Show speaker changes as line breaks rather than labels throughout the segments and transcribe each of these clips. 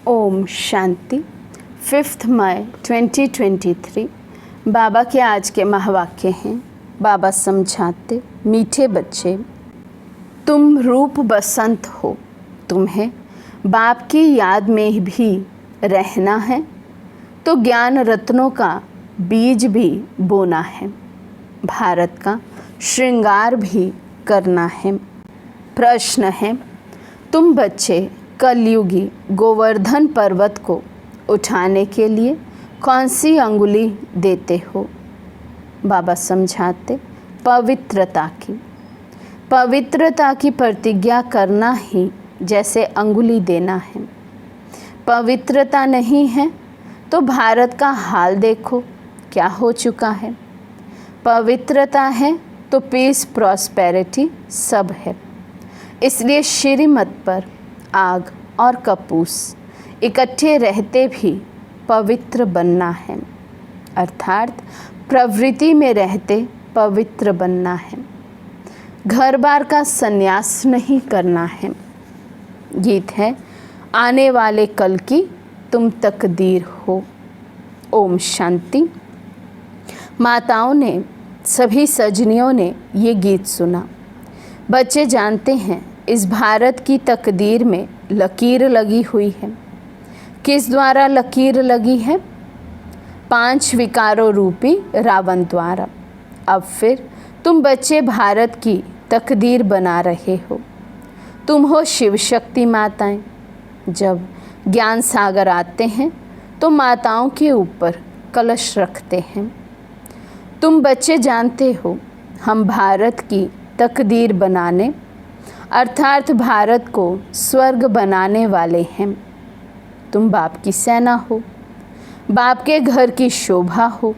ओम शांति। 5 मई 2023 बाबा के आज के महावाक्य हैं। बाबा समझाते, मीठे बच्चे, तुम रूप बसंत हो, तुम्हें बाप की याद में भी रहना है, तो ज्ञान रत्नों का बीज भी बोना है, भारत का श्रृंगार भी करना है। प्रश्न है, तुम बच्चे कलयुगी गोवर्धन पर्वत को उठाने के लिए कौन सी अंगुली देते हो? बाबा समझाते, पवित्रता की प्रतिज्ञा करना ही जैसे अंगुली देना है। पवित्रता नहीं है तो भारत का हाल देखो क्या हो चुका है। पवित्रता है तो पीस, प्रॉस्पेरिटी सब है। इसलिए श्रीमत पर आग और कपूस इकट्ठे रहते भी पवित्र बनना है, अर्थात प्रवृत्ति में रहते पवित्र बनना है। घर बार का संन्यास नहीं करना है। गीत है, आने वाले कल की तुम तकदीर हो। ओम शांति। माताओं ने, सभी सजनियों ने ये गीत सुना। बच्चे जानते हैं इस भारत की तकदीर में लकीर लगी हुई है। किस द्वारा लकीर लगी है? 5 विकारों रूपी रावण द्वारा। अब फिर तुम बच्चे भारत की तकदीर बना रहे हो। तुम हो शिव शक्ति माताएं। जब ज्ञान सागर आते हैं तो माताओं के ऊपर कलश रखते हैं। तुम बच्चे जानते हो हम भारत की तकदीर बनाने, अर्थात भारत को स्वर्ग बनाने वाले हैं। तुम बाप की सेना हो, बाप के घर की शोभा हो।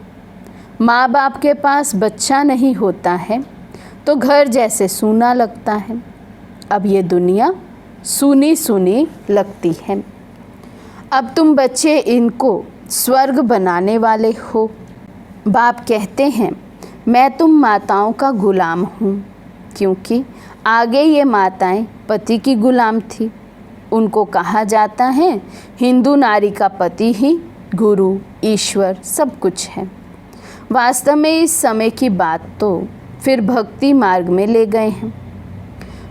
माँ बाप के पास बच्चा नहीं होता है तो घर जैसे सूना लगता है। अब ये दुनिया सूनी सूनी लगती है। अब तुम बच्चे इनको स्वर्ग बनाने वाले हो। बाप कहते हैं, मैं तुम माताओं का गुलाम हूँ, क्योंकि आगे ये माताएं पति की गुलाम थी। उनको कहा जाता है हिंदू नारी का पति ही गुरु, ईश्वर सब कुछ है। वास्तव में इस समय की बात तो फिर भक्ति मार्ग में ले गए हैं।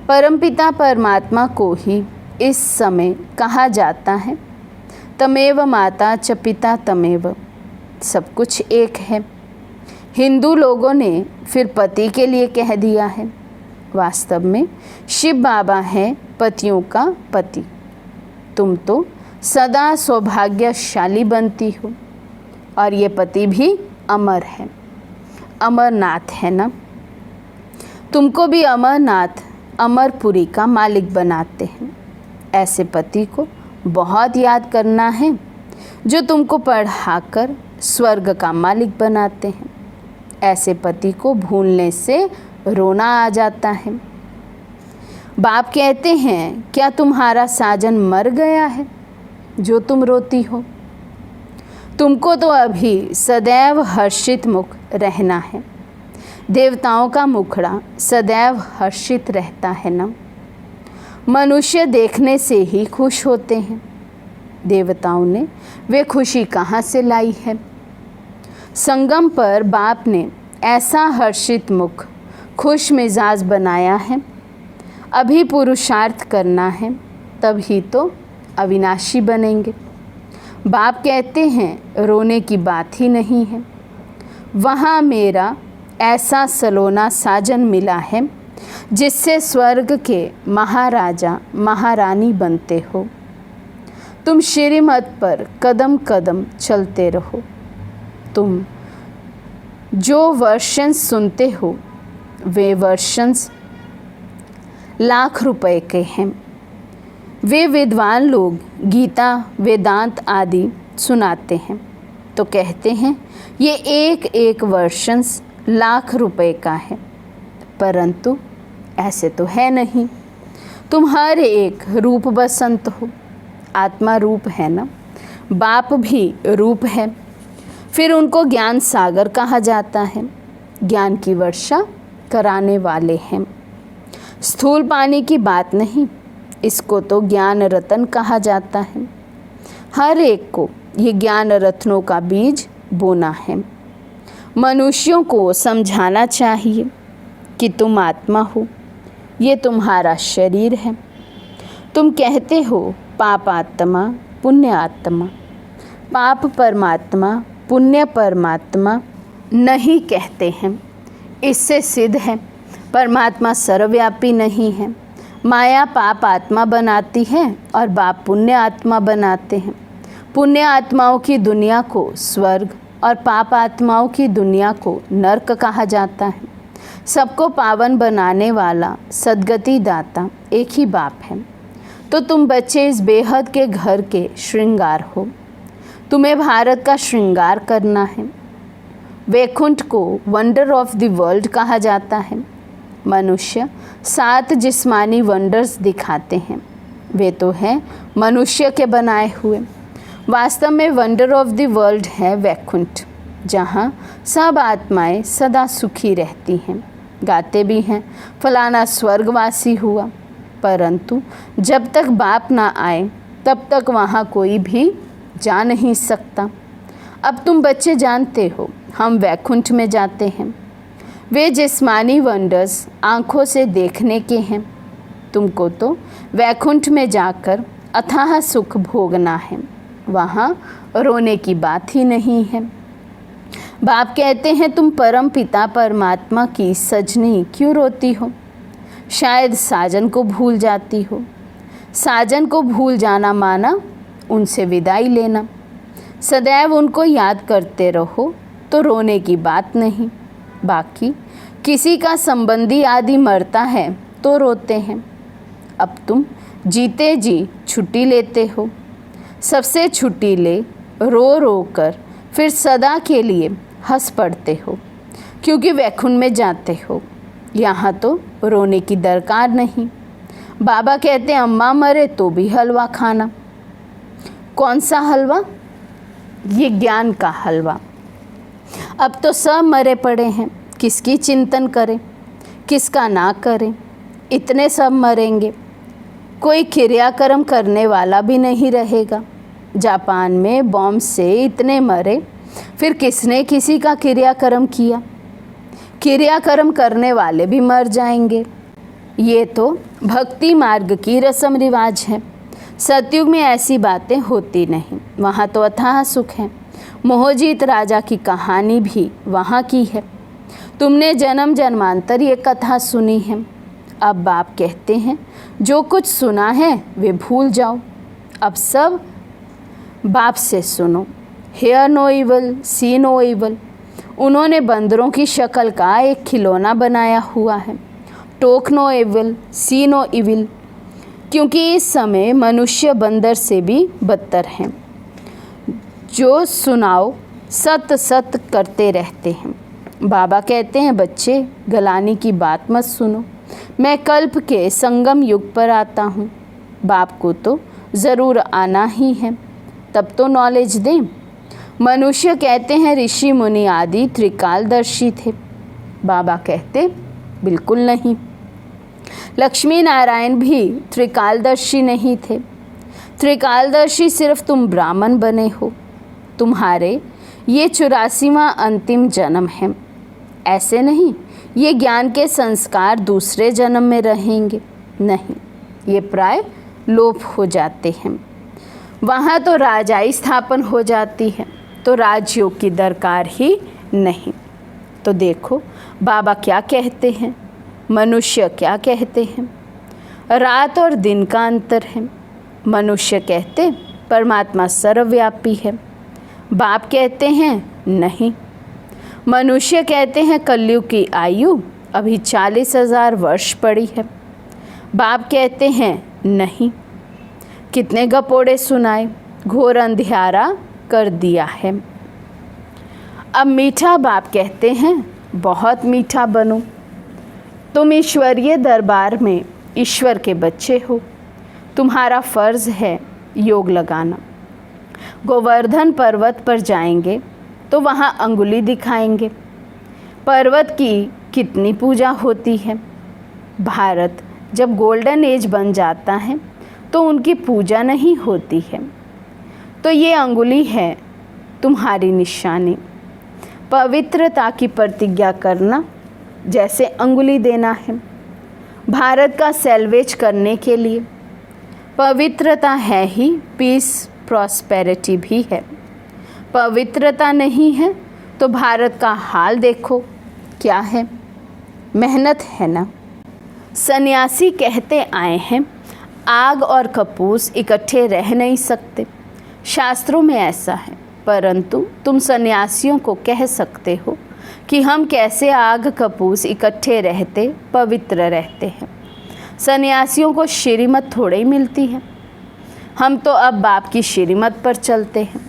परमपिता परमात्मा को ही इस समय कहा जाता है तमेव माता च पिता तमेव, सब कुछ एक है। हिंदू लोगों ने फिर पति के लिए कह दिया है। वास्तव में शिव बाबा हैं पतियों का पति। तुम तो सदा सौभाग्यशाली बनती हो और ये पति भी अमर है, अमरनाथ है ना। तुमको भी अमरनाथ अमरपुरी का मालिक बनाते हैं। ऐसे पति को बहुत याद करना है जो तुमको पढ़ाकर स्वर्ग का मालिक बनाते हैं। ऐसे पति को भूलने से रोना आ जाता है। बाप कहते हैं, क्या तुम्हारा साजन मर गया है जो तुम रोती हो? तुमको तो अभी सदैव हर्षित मुख रहना है। देवताओं का मुखड़ा सदैव हर्षित रहता है ना। मनुष्य देखने से ही खुश होते हैं। देवताओं ने वे खुशी कहाँ से लाई है? संगम पर बाप ने ऐसा हर्षित मुख, खुश मिजाज बनाया है। अभी पुरुषार्थ करना है, तभी तो अविनाशी बनेंगे। बाप कहते हैं, रोने की बात ही नहीं है। वहाँ मेरा ऐसा सलोना साजन मिला है जिससे स्वर्ग के महाराजा महारानी बनते हो। तुम श्रीमत पर कदम कदम चलते रहो। तुम जो वर्शंस सुनते हो वे वर्शंस लाख रुपए के हैं। वे विद्वान लोग गीता वेदांत आदि सुनाते हैं तो कहते हैं ये एक एक वर्शंस लाख रुपए का है, परंतु ऐसे तो है नहीं। तुम हर एक रूप बसंत हो। आत्मा रूप है ना, बाप भी रूप है। फिर उनको ज्ञान सागर कहा जाता है। ज्ञान की वर्षा कराने वाले हैं। स्थूल पानी की बात नहीं, इसको तो ज्ञान रतन कहा जाता है। हर एक को ये ज्ञान रत्नों का बीज बोना है। मनुष्यों को समझाना चाहिए कि तुम आत्मा हो, ये तुम्हारा शरीर है। तुम कहते हो पाप आत्मा पुण्य आत्मा। पाप परमात्मा पुण्य परमात्मा नहीं कहते हैं। इससे सिद्ध है परमात्मा सर्वव्यापी नहीं है। माया पाप आत्मा बनाती है और बाप पुण्य आत्मा बनाते हैं। पुण्य आत्माओं की दुनिया को स्वर्ग और पाप आत्माओं की दुनिया को नर्क कहा जाता है। सबको पावन बनाने वाला सद्गति दाता एक ही बाप है। तो तुम बच्चे इस बेहद के घर के श्रृंगार हो। तुम्हें भारत का श्रृंगार करना है। वैकुंठ को वंडर ऑफ द वर्ल्ड कहा जाता है। मनुष्य 7 जिस्मानी वंडर्स दिखाते हैं, वे तो हैं मनुष्य के बनाए हुए। वास्तव में वंडर ऑफ द वर्ल्ड है वैकुंठ, जहाँ सब आत्माएं सदा सुखी रहती हैं। गाते भी हैं फलाना स्वर्गवासी हुआ, परंतु जब तक बाप ना आए तब तक वहाँ कोई भी जा नहीं सकता। अब तुम बच्चे जानते हो हम वैकुंठ में जाते हैं। वे जिस्मानी वंडर्स आँखों से देखने के हैं। तुमको तो वैकुंठ में जाकर अथाह सुख भोगना है। वहाँ रोने की बात ही नहीं है। बाप कहते हैं तुम परम पिता परमात्मा की सजनी क्यों रोती हो? शायद साजन को भूल जाती हो। साजन को भूल जाना माना उनसे विदाई लेना। सदैव उनको याद करते रहो तो रोने की बात नहीं। बाकी किसी का संबंधी आदि मरता है तो रोते हैं। अब तुम जीते जी छुट्टी लेते हो। सबसे छुट्टी ले रो रो कर फिर सदा के लिए हंस पड़ते हो, क्योंकि वैकुंठ में जाते हो। यहाँ तो रोने की दरकार नहीं। बाबा कहते हैं अम्मा मरे तो भी हलवा खाना। कौन सा हलवा? ये ज्ञान का हलवा। अब तो सब मरे पड़े हैं, किसकी चिंतन करें, किसका ना करें। इतने सब मरेंगे, कोई क्रियाकर्म करने वाला भी नहीं रहेगा। जापान में बॉम्ब से इतने मरे, फिर किसने किसी का क्रियाकर्म किया? क्रियाकर्म करने वाले भी मर जाएंगे। ये तो भक्ति मार्ग की रस्म रिवाज है। सतयुग में ऐसी बातें होती नहीं। वहाँ तो अथाह सुख है। मोहजीत राजा की कहानी भी वहाँ की है। तुमने जन्म जन्मांतर ये कथा सुनी है। अब बाप कहते हैं जो कुछ सुना है वे भूल जाओ, अब सब बाप से सुनो। हेयर नो इवल, सी नो इवल। उन्होंने बंदरों की शक्ल का एक खिलौना बनाया हुआ है। टोक नो इवल, सी नो इविल, क्योंकि इस समय मनुष्य बंदर से भी बदतर हैं, जो सुनाओ सत सत करते रहते हैं। बाबा कहते हैं बच्चे, गलानी की बात मत सुनो, मैं कल्प के संगम युग पर आता हूँ। बाप को तो ज़रूर आना ही है, तब तो नॉलेज दें। मनुष्य कहते हैं ऋषि मुनि आदि त्रिकालदर्शी थे। बाबा कहते बिल्कुल नहीं, लक्ष्मी नारायण भी त्रिकालदर्शी नहीं थे। त्रिकालदर्शी सिर्फ तुम ब्राह्मण बने हो, तुम्हारे ये 84वां अंतिम जन्म है। ऐसे नहीं ये ज्ञान के संस्कार दूसरे जन्म में रहेंगे, नहीं, ये प्राय लोप हो जाते हैं। वहाँ तो राजाई स्थापन हो जाती है, तो राजयोग की दरकार ही नहीं। तो देखो बाबा क्या कहते हैं, मनुष्य क्या कहते हैं, रात और दिन का अंतर है। मनुष्य कहते परमात्मा सर्वव्यापी है, बाप कहते हैं नहीं। मनुष्य कहते हैं कलयुग की आयु अभी 40,000 वर्ष पड़ी है, बाप कहते हैं नहीं। कितने गपोड़े सुनाए, घोर अंधियारा कर दिया है। अब मीठा बाप कहते हैं बहुत मीठा बनो। तुम ईश्वरीय दरबार में ईश्वर के बच्चे हो, तुम्हारा फर्ज है योग लगाना। गोवर्धन पर्वत पर जाएंगे तो वहाँ अंगुली दिखाएंगे। पर्वत की कितनी पूजा होती है। भारत जब गोल्डन एज बन जाता है तो उनकी पूजा नहीं होती है। तो ये अंगुली है तुम्हारी निशानी। पवित्रता की प्रतिज्ञा करना जैसे अंगुली देना है। भारत का सैल्वेज करने के लिए पवित्रता है ही पीस प्रॉस्पेरिटी भी है। पवित्रता नहीं है तो भारत का हाल देखो क्या है, मेहनत है ना। सन्यासी कहते आए हैं आग और कपूस इकट्ठे रह नहीं सकते, शास्त्रों में ऐसा है, परंतु तुम सन्यासियों को कह सकते हो कि हम कैसे आग कपूस इकट्ठे रहते पवित्र रहते हैं। सन्यासियों को श्रीमत थोड़े ही मिलती है, हम तो अब बाप की श्रीमत पर चलते हैं।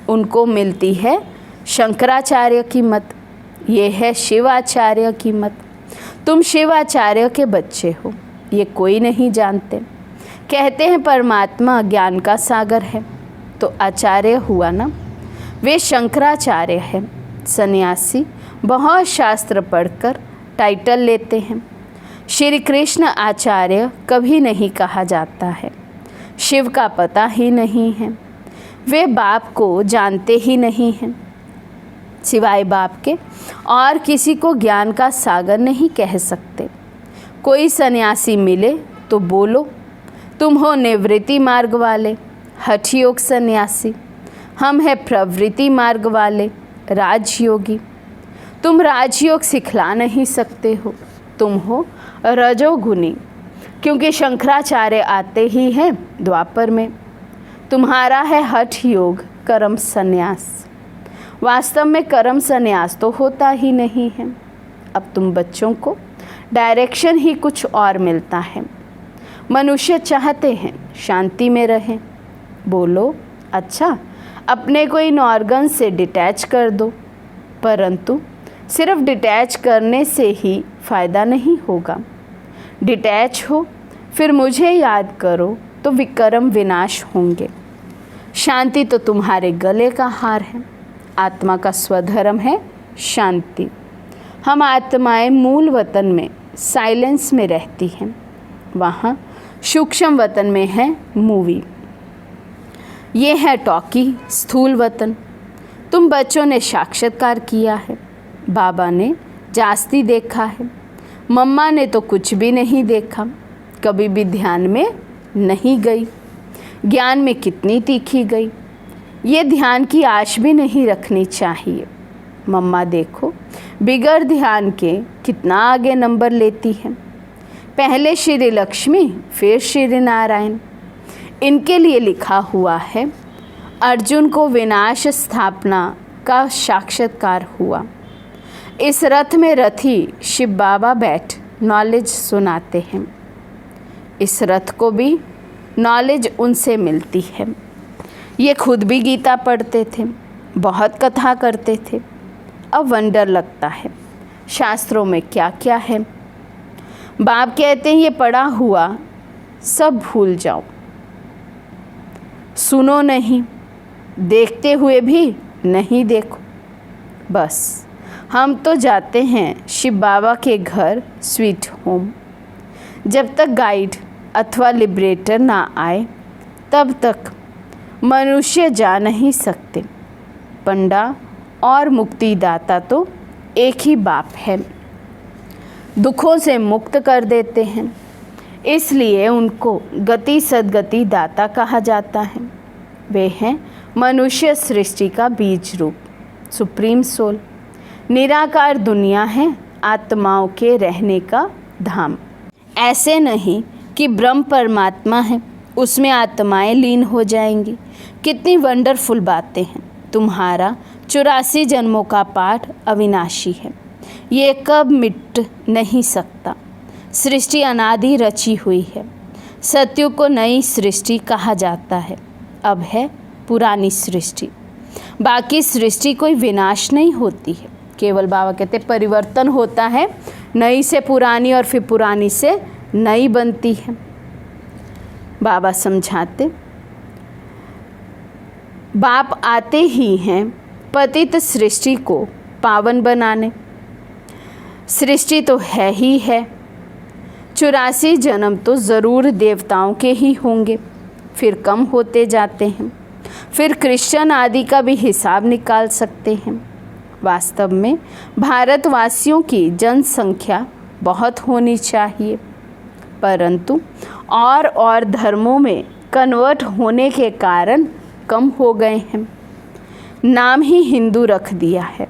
उनको मिलती है शंकराचार्य की मत, ये है शिवाचार्य की मत। तुम शिवाचार्य के बच्चे हो, ये कोई नहीं जानते। कहते हैं परमात्मा ज्ञान का सागर है, तो आचार्य हुआ ना, वे शंकराचार्य हैं। सन्यासी बहुत शास्त्र पढ़कर टाइटल लेते हैं। श्री कृष्ण आचार्य कभी नहीं कहा जाता है, शिव का पता ही नहीं है, वे बाप को जानते ही नहीं हैं। सिवाय बाप के और किसी को ज्ञान का सागर नहीं कह सकते। कोई सन्यासी मिले तो बोलो तुम हो निवृत्ति मार्ग वाले हठयोग सन्यासी, हम हैं प्रवृत्ति मार्ग वाले राजयोगी। तुम राजयोग सिखला नहीं सकते हो, तुम हो रजोगुनी, क्योंकि शंकराचार्य आते ही हैं द्वापर में। तुम्हारा है हठ योग कर्म संन्यास, वास्तव में कर्म संन्यास तो होता ही नहीं है। अब तुम बच्चों को डायरेक्शन ही कुछ और मिलता है। मनुष्य चाहते हैं शांति में रहें, बोलो अच्छा अपने को इन ऑर्गन से डिटैच कर दो, परंतु सिर्फ डिटैच करने से ही फ़ायदा नहीं होगा। डिटैच हो फिर मुझे याद करो तो विक्रम विनाश होंगे। शांति तो तुम्हारे गले का हार है, आत्मा का स्वधर्म है शांति। हम आत्माएं मूल वतन में साइलेंस में रहती हैं, वहाँ सूक्ष्म वतन में है मूवी, ये है टॉकी स्थूल वतन। तुम बच्चों ने साक्षात्कार किया है, बाबा ने जास्ती देखा है, मम्मा ने तो कुछ भी नहीं देखा, कभी भी ध्यान में नहीं गई। ज्ञान में कितनी तीखी गई, ये ध्यान की आश भी नहीं रखनी चाहिए। मम्मा देखो बिगड़ ध्यान के कितना आगे नंबर लेती है। पहले श्री लक्ष्मी फिर श्री नारायण। इनके लिए लिखा हुआ है, अर्जुन को विनाश स्थापना का साक्षात्कार हुआ। इस रथ में रथी शिव बाबा बैठ नॉलेज सुनाते हैं। इस रथ को भी नॉलेज उनसे मिलती है। ये खुद भी गीता पढ़ते थे, बहुत कथा करते थे। अब वंडर लगता है शास्त्रों में क्या क्या है। बाप कहते हैं ये पढ़ा हुआ सब भूल जाओ, सुनो नहीं, देखते हुए भी नहीं देखो। बस हम तो जाते हैं शिव बाबा के घर स्वीट होम। जब तक गाइड अथवा लिबरेटर ना आए तब तक मनुष्य जा नहीं सकते। पंडा और मुक्तिदाता तो एक ही बाप है, दुखों से मुक्त कर देते हैं। इसलिए उनको गति सद्गति दाता कहा जाता है। वे हैं मनुष्य सृष्टि का बीज रूप, सुप्रीम सोल। निराकार दुनिया है आत्माओं के रहने का धाम। ऐसे नहीं कि ब्रह्म परमात्मा है, उसमें आत्माएं लीन हो जाएंगी। कितनी वंडरफुल बातें हैं। तुम्हारा 84 जन्मों का पाठ अविनाशी है, ये कब मिट नहीं सकता। सृष्टि अनादि रची हुई है। सत्युग को नई सृष्टि कहा जाता है, अब है पुरानी सृष्टि। बाकी सृष्टि कोई विनाश नहीं होती है, केवल बाबा कहते परिवर्तन होता है, नई से पुरानी और फिर पुरानी से नई बनती है। बाबा समझाते, बाप आते ही हैं पतित सृष्टि को पावन बनाने। सृष्टि तो है ही है, 84 जन्म तो ज़रूर देवताओं के ही होंगे, फिर कम होते जाते हैं। फिर क्रिश्चियन आदि का भी हिसाब निकाल सकते हैं। वास्तव में भारतवासियों की जनसंख्या बहुत होनी चाहिए, परंतु और धर्मों में कन्वर्ट होने के कारण कम हो गए हैं। नाम ही हिंदू रख दिया है।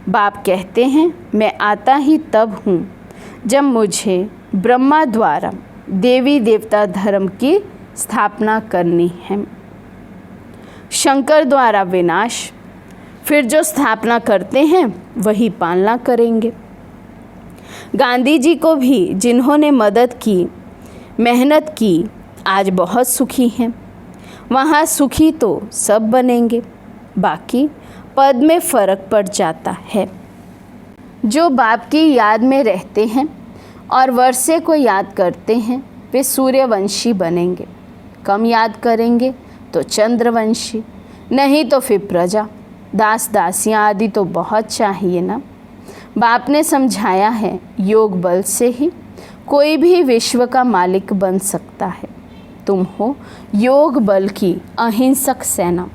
बाप कहते हैं मैं आता ही तब हूँ जब मुझे ब्रह्मा द्वारा देवी देवता धर्म की स्थापना करनी है। शंकर द्वारा विनाश, फिर जो स्थापना करते हैं वही पालना करेंगे। गांधी जी को भी जिन्होंने मदद की, मेहनत की, आज बहुत सुखी हैं। वहाँ सुखी तो सब बनेंगे, बाकी पद में फ़र्क पड़ जाता है। जो बाप की याद में रहते हैं और वर्षे को याद करते हैं वे सूर्यवंशी बनेंगे। कम याद करेंगे तो चंद्रवंशी, नहीं तो फिर प्रजा, दास दासियाँ आदि तो बहुत चाहिए ना। बाप ने समझाया है योग बल से ही कोई भी विश्व का मालिक बन सकता है। तुम हो योग बल की अहिंसक सेना।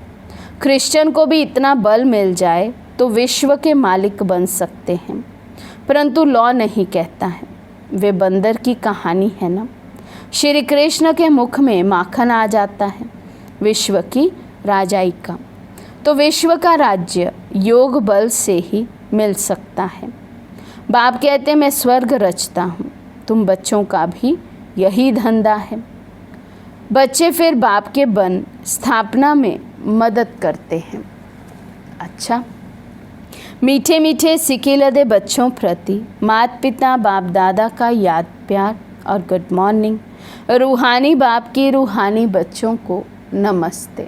क्रिश्चियन को भी इतना बल मिल जाए तो विश्व के मालिक बन सकते हैं, परंतु लॉ नहीं कहता है। वे बंदर की कहानी है ना। श्री कृष्ण के मुख में माखन आ जाता है, विश्व की राजाई का। तो विश्व का राज्य योग बल से ही मिल सकता है। बाप कहते मैं स्वर्ग रचता हूँ, तुम बच्चों का भी यही धंधा है। बच्चे फिर बाप के बन स्थापना में मदद करते हैं। अच्छा, मीठे मीठे सिके लदे बच्चों प्रति माता पिता बाप दादा का याद प्यार और गुड मॉर्निंग। रूहानी बाप की रूहानी बच्चों को नमस्ते।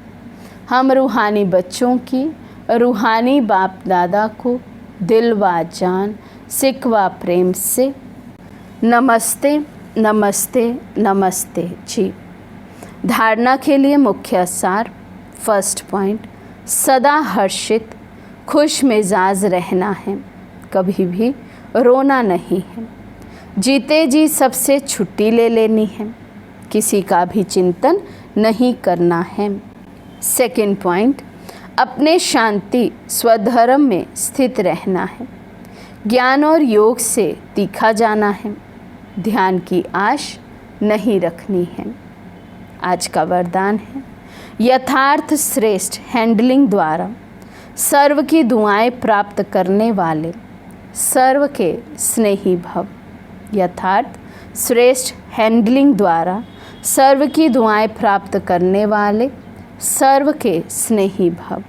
हम रूहानी बच्चों की रूहानी बाप दादा को दिल व जान सिक व प्रेम से नमस्ते नमस्ते नमस्ते जी। धारणा के लिए मुख्य सार, फर्स्ट पॉइंट, सदा हर्षित खुश मिजाज रहना है, कभी भी रोना नहीं है। जीते जी सबसे छुट्टी ले लेनी है, किसी का भी चिंतन नहीं करना है। सेकंड पॉइंट, अपने शांति स्वधर्म में स्थित रहना है। ज्ञान और योग से तीखा जाना है, ध्यान की आश नहीं रखनी है। आज का वरदान है यथार्थ श्रेष्ठ हैंडलिंग द्वारा सर्व की दुआएं प्राप्त करने वाले सर्व के स्नेही भव। यथार्थ श्रेष्ठ हैंडलिंग द्वारा सर्व की दुआएं प्राप्त करने वाले सर्व के स्नेही भव।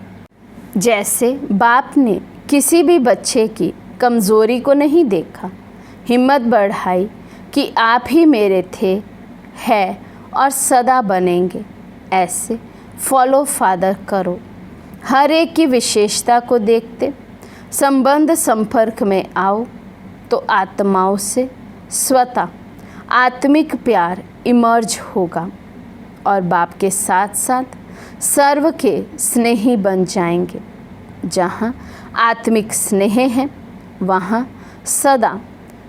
जैसे बाप ने किसी भी बच्चे की कमज़ोरी को नहीं देखा, हिम्मत बढ़ाई कि आप ही मेरे थे, है और सदा बनेंगे, ऐसे फॉलो फादर करो। हर एक की विशेषता को देखते संबंध संपर्क में आओ तो आत्माओं से स्वतः आत्मिक प्यार इमर्ज होगा और बाप के साथ साथ सर्व के स्नेही बन जाएंगे। जहाँ आत्मिक स्नेह है वहाँ सदा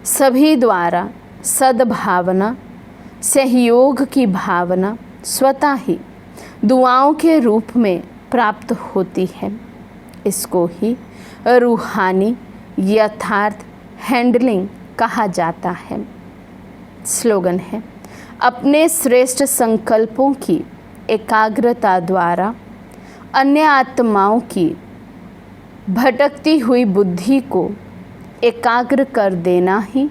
सभी द्वारा सद्भावना सहयोग की भावना स्वतः ही दुआओं के रूप में प्राप्त होती है। इसको ही रूहानी यथार्थ हैंडलिंग कहा जाता है। स्लोगन है, अपने श्रेष्ठ संकल्पों की एकाग्रता द्वारा अन्य आत्माओं की भटकती हुई बुद्धि को एकाग्र कर देना ही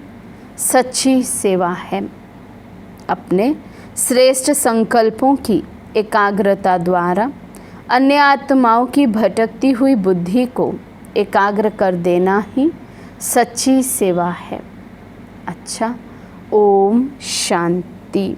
सच्ची सेवा है। अपने श्रेष्ठ संकल्पों की एकाग्रता द्वारा अन्य आत्माओं की भटकती हुई बुद्धि को एकाग्र कर देना ही सच्ची सेवा है। अच्छा, ओम शांति।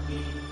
की